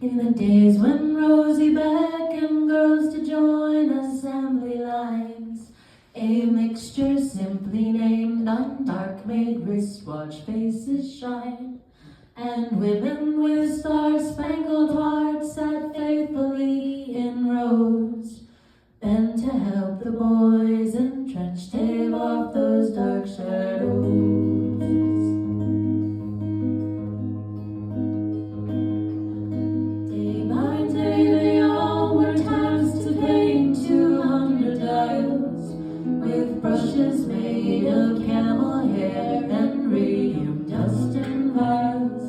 In the days when Rosie beckoned girls to join assembly lines, a mixture simply named on dark made wristwatch faces shine, and women with star-spangled hearts sat faithfully in rows, bent to help the boys entrenched stave off those dark shadows. Day by day they all were tasked to paint 200 dials with brushes made of camel hair and radium dust and vials.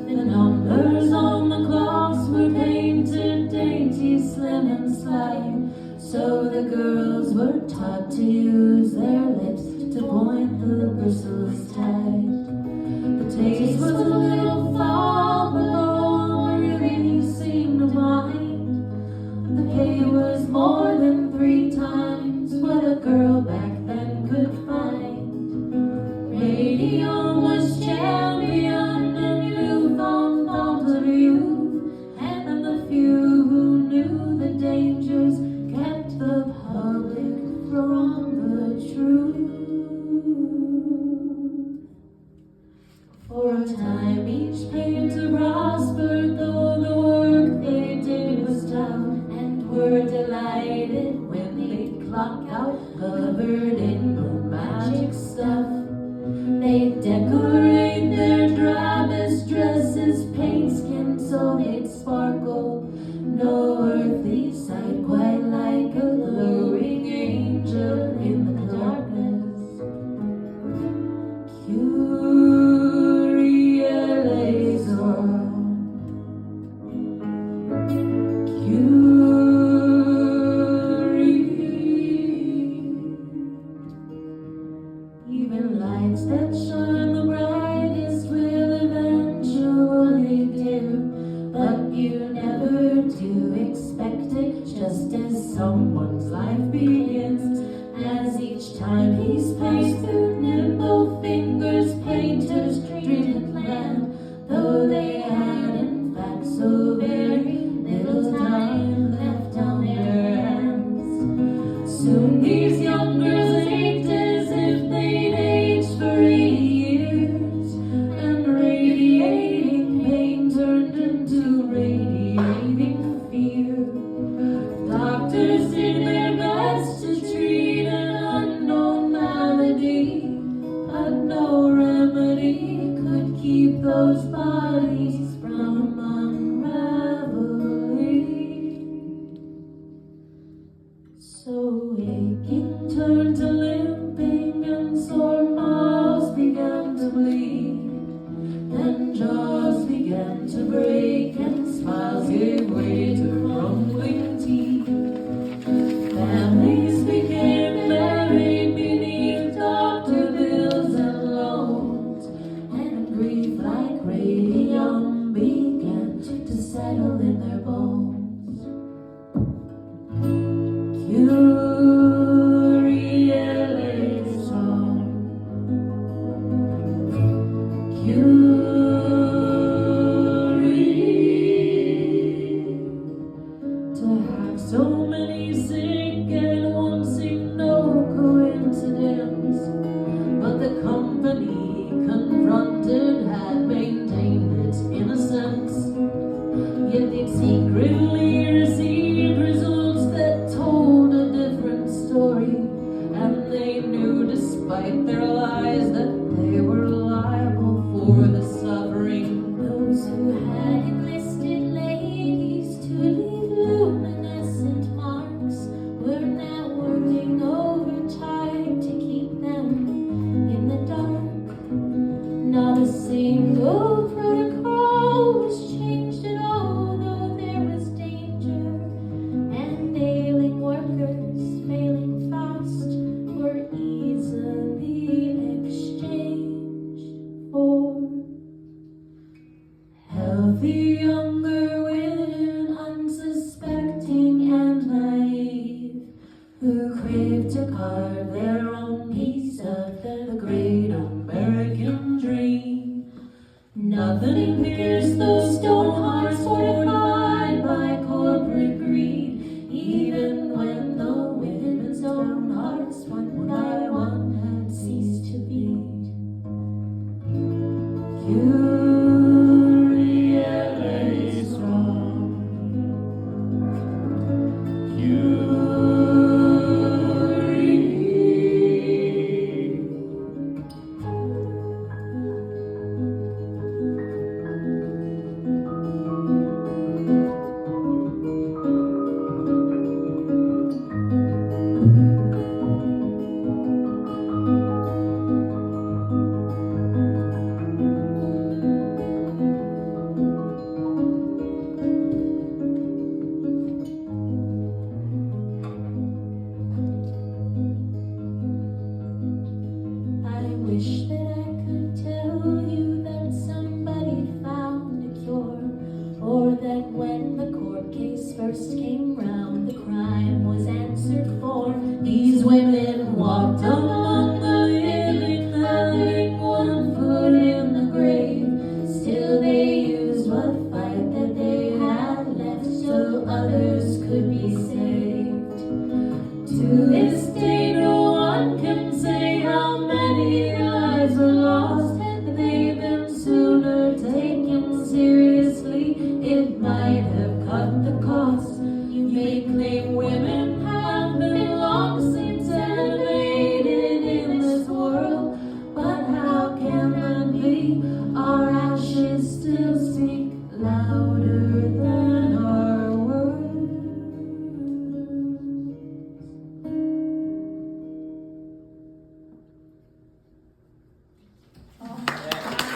The numbers on the clocks were painted dainty, slim and slight, so the girls were taught to use their lips to point the bristles tight. The taste was a little foul, but no one really seemed to mind. The pay was more than 3 times what a girl back then could find. Radium was champion and youth on font of youth, and the few who knew the dangers kept the public from the truth. For a time each painter prospered, though the work they did was tough, and were delighted when they'd clock out covered in the magic stuff. They'd decorate their drabbest dresses, paint skin so they'd sparkle, no earthly sight quite like a glowing angel in the darkness. Curie, Eleison. Curie. Even lights that shine the brightest will eventually dim, but you never do expect it, just as someone's life begins. As each time he's paced through nimble fingers, painters dreamed and planned, though they had in fact so very little time left on their hands. Soon these young girls ached as if they'd aged for 80 years, and radiating pain turned into radiating fear. Doctors did their best to treat an unknown malady, but no remedy could keep those bodies from unraveling. So aching turned to limping, and sore mouths began to bleed, then jaws began to break, and smiles gave way to crumbling teeth. Families became buried beneath doctor bills and loans, and grief like radium began to settle in their bones. Curie, Eleison. Curie. To have so many sick and one seemed no coincidence, but the company confronted had maintained its innocence. Yet they'd secretly received results that told a different story, and they knew despite their lies that they were liable for the suffering. Those who had enlisted ladies to leave luminescent marks were now working overtime to keep them in the dark. Not a single protocol was changed at all, though there was danger, and ailing workers failing fast were easily exchanged for healthy younger women, unsuspecting and naive, who craved to carve their own piece of the great American dream. Nothing pierced those stone hearts fortified You